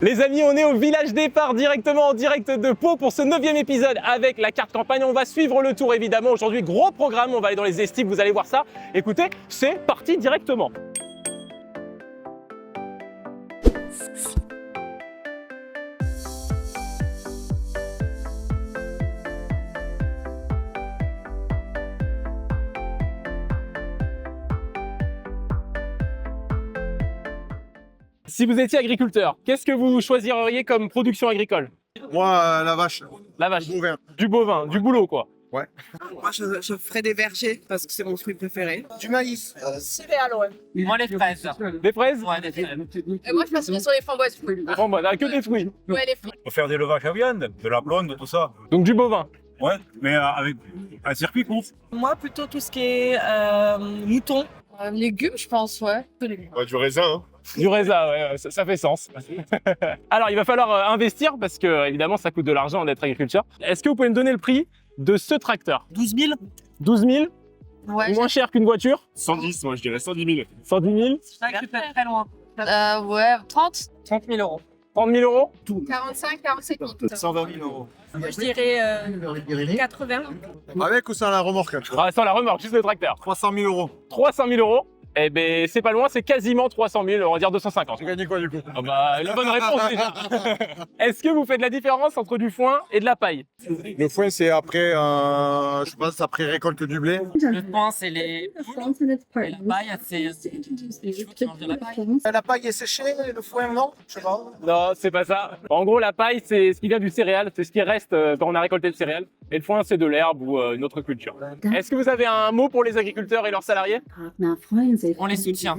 Les amis, on est au village départ directement en direct de Pau pour ce 9e épisode avec la carte campagne. On va suivre le tour évidemment. Aujourd'hui, gros programme, on va aller dans les estives, vous allez voir ça. Écoutez, c'est parti directement. Si vous étiez agriculteur, qu'est-ce que vous choisiriez comme production agricole? Moi, la vache. La vache. Du bovin. Du boulot quoi. Ouais. Moi, je ferais des vergers parce que c'est mon fruit préféré. Du maïs. Céréales, ouais. Moi, les fraises. Des fraises? Ouais, des fraises. Et moi, je passerais sur les framboises fruits. Bon, bah, que des fruits. Ouais, les fruits. Faut faire des levages à viande, de la blonde, tout ça. Donc du bovin. Ouais, mais avec un circuit court. Moi, plutôt tout ce qui est mouton. Légumes, je pense, ouais. Du raisin. Hein. Du raisin, ouais, ça fait sens. Alors, il va falloir investir parce que, évidemment, ça coûte de l'argent d'être agriculteur. Est-ce que vous pouvez me donner le prix de ce tracteur? 12 000. 12 000? Ouais. Moins cher qu'une voiture? 110, moi je dirais 110 000. 110 000? Ça que tu peux être très loin. Ouais, 30, 30 000 euros. 30 000 euros? 45, 47 000. 120 000 euros. Moi, je dirais 80. Avec ou sans la remorque? Ah, sans la remorque, juste le tracteur. 300 000 euros. 300 000 euros? Eh ben, c'est pas loin, c'est quasiment 300 000, on va dire 250. J'ai gagné quoi du coup? Ah bah, la bonne réponse déjà. Est-ce que vous faites la différence entre du foin et de la paille? Le foin, c'est après, je pense, après récolte du blé. Le pain, c'est les poules. Et la paille, c'est les chevaux qui mangent de la paille. La paille est séchée, le foin, non? Je sais pas. Non, c'est pas ça. En gros, la paille, c'est ce qui vient du céréal, c'est ce qui reste quand on a récolté le céréal. Et le foin, c'est de l'herbe ou une autre culture. Est-ce que vous avez un mot pour les agriculteurs et leurs salariés? On les soutient.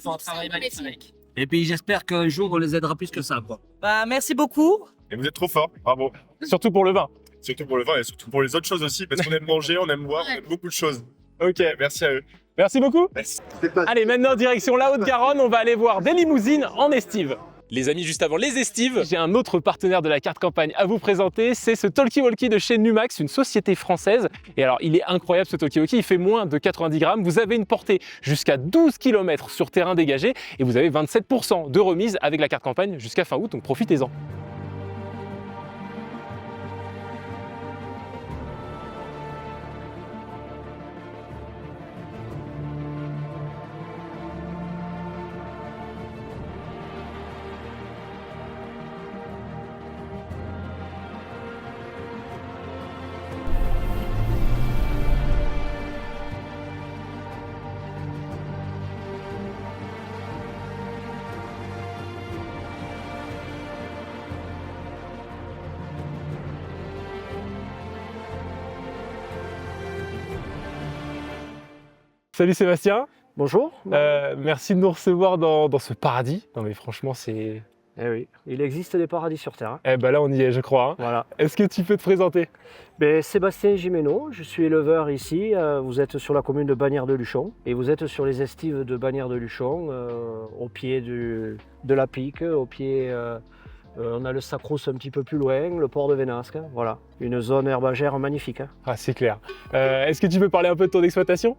Faut en travailler magnifique avec. Et puis j'espère qu'un jour on les aidera plus que ça, quoi. Bah, merci beaucoup. Et vous êtes trop fort, bravo. Surtout pour le vin. Surtout pour le vin et surtout pour les autres choses aussi, parce qu'on aime manger, on aime boire, on aime beaucoup de choses. Ok, Merci à eux. merci beaucoup. Merci. Allez, maintenant, direction la Haute-Garonne, on va aller voir des limousines en estive. Les amis, juste avant les estives, j'ai un autre partenaire de la carte campagne à vous présenter, c'est ce talkie-walkie de chez Numax, une société française. Et alors, il est incroyable ce talkie-walkie, il fait moins de 90 grammes, vous avez une portée jusqu'à 12 km sur terrain dégagé et vous avez 27% de remise avec la carte campagne jusqu'à fin août, donc profitez-en. Salut Sébastien. Bonjour. Merci de nous recevoir dans ce paradis. Non mais franchement, c'est... Eh oui, il existe des paradis sur Terre. Hein. Eh ben là, on y est, je crois. Hein. Voilà. Est-ce que tu peux te présenter? Sébastien Gimeno, je suis éleveur ici. Vous êtes sur la commune de Bagnères-de-Luchon et vous êtes sur les estives de Bagnères-de-Luchon, au pied de la Pique, au pied... on a le Sacros un petit peu plus loin, le port de Vénasque. Voilà, une zone herbagère magnifique. Hein. Ah, c'est clair. Est-ce que tu peux parler un peu de ton exploitation?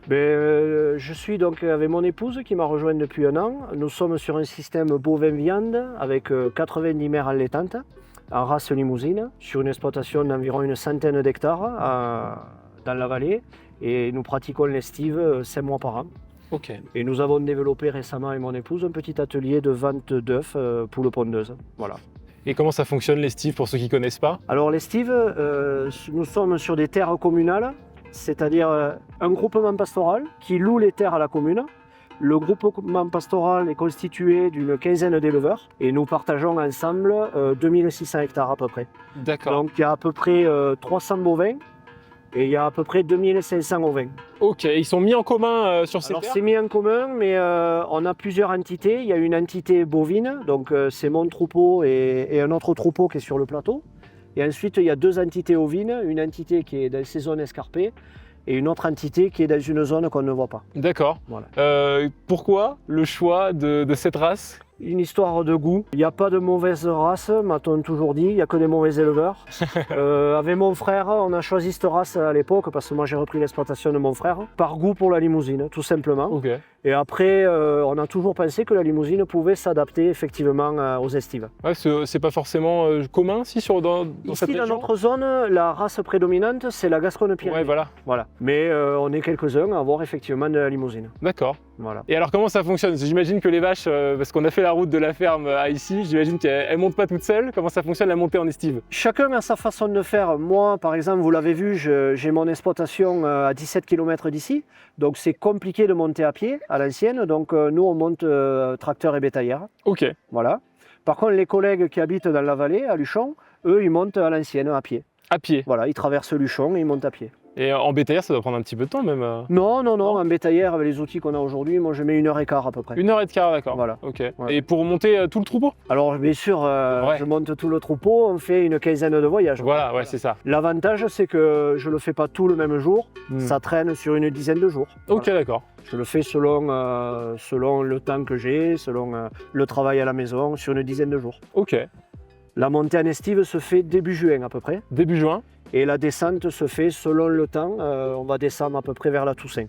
Je suis donc avec mon épouse qui m'a rejoint depuis 1 an. Nous sommes sur un système bovin-viande avec 90 mères allaitantes en race limousine sur une exploitation d'environ une centaine d'hectares dans la vallée et nous pratiquons l'estive 5 mois par an. Ok. Et nous avons développé récemment avec mon épouse un petit atelier de vente d'œufs poules pondeuses. Voilà. Et comment ça fonctionne l'estive pour ceux qui ne connaissent pas? Alors l'estive, nous sommes sur des terres communales, c'est-à-dire un groupement pastoral qui loue les terres à la commune. Le groupement pastoral est constitué d'une quinzaine d'éleveurs et nous partageons ensemble 2600 hectares à peu près. D'accord. Donc il y a à peu près 300 bovins et il y a à peu près 2500 ovins. Ok, ils sont mis en commun sur ces Alors terres? c'est mis en commun, mais on a plusieurs entités. Il y a une entité bovine, donc c'est mon troupeau et un autre troupeau qui est sur le plateau. Et ensuite, il y a 2 entités ovines, une entité qui est dans ces zones escarpées et une autre entité qui est dans une zone qu'on ne voit pas. D'accord. Voilà. Pourquoi le choix de cette race? Une histoire de goût. Il n'y a pas de mauvaise race, m'a-t-on toujours dit. Il n'y a que des mauvais éleveurs. Avec mon frère, on a choisi cette race à l'époque parce que moi j'ai repris l'exploitation de mon frère par goût pour la limousine, tout simplement. Ok. Et après, on a toujours pensé que la limousine pouvait s'adapter effectivement aux estives. Ouais, c'est pas forcément commun si dans cette Ici, dans région. notre zone, la race prédominante, c'est la Gasconne-Pyrénées. Ouais, voilà. Voilà. Mais on est quelques-uns à avoir effectivement de la limousine. D'accord. Voilà. Et alors comment ça fonctionne? J'imagine que les vaches, parce qu'on a fait la route de la ferme à ici, j'imagine qu'elles montent pas toutes seules. Comment ça fonctionne la montée en estive? Chacun a sa façon de faire. Moi, par exemple, vous l'avez vu, j'ai mon exploitation à 17 km d'ici. Donc c'est compliqué de monter à pied à l'ancienne. Donc nous, on monte tracteur et bétaillère. Ok. Voilà. Par contre, les collègues qui habitent dans la vallée, à Luchon, eux, ils montent à l'ancienne à pied. À pied. Voilà, ils traversent Luchon et ils montent à pied. Et en bétaillère, ça doit prendre un petit peu de temps même. Non, en bétaillère, avec les outils qu'on a aujourd'hui, moi je mets 1h15 à peu près. 1h15, d'accord. Voilà. Ok. Ouais. Et pour monter tout le troupeau? Alors bien sûr, Ouais. je monte tout le troupeau, on fait une quinzaine de voyages. Voilà, ouais, c'est ça. L'avantage, c'est que je le fais pas tout le même jour, ça traîne sur une dizaine de jours. Ok, Voilà. d'accord. Je le fais selon le temps que j'ai, selon le travail à la maison, sur une dizaine de jours. Ok. La montée en estive se fait début juin à peu près, Début juin. et la descente se fait selon le temps, on va descendre à peu près vers la Toussaint.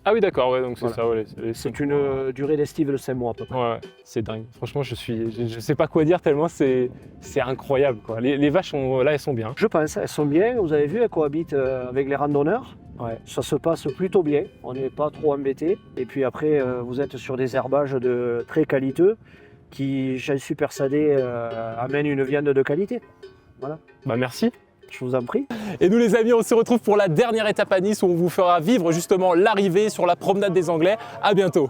Ah oui, d'accord, ouais, donc c'est Voilà. ça, ouais. C'est une durée d'estive de 5 mois à peu près. Ouais, c'est dingue. Franchement, je sais pas quoi dire tellement c'est incroyable, quoi. Les vaches, là, elles sont bien. Je pense, elles sont bien, vous avez vu, elles cohabitent avec les randonneurs. Ouais. Ça se passe plutôt bien, on n'est pas trop embêté. Et puis après, vous êtes sur des herbages très qualiteux qui, j'en suis persuadé, amènent une viande de qualité. Voilà, Bah merci. je vous en prie. Et nous les amis, on se retrouve pour la dernière étape à Nice où on vous fera vivre justement l'arrivée sur la promenade des Anglais. À bientôt.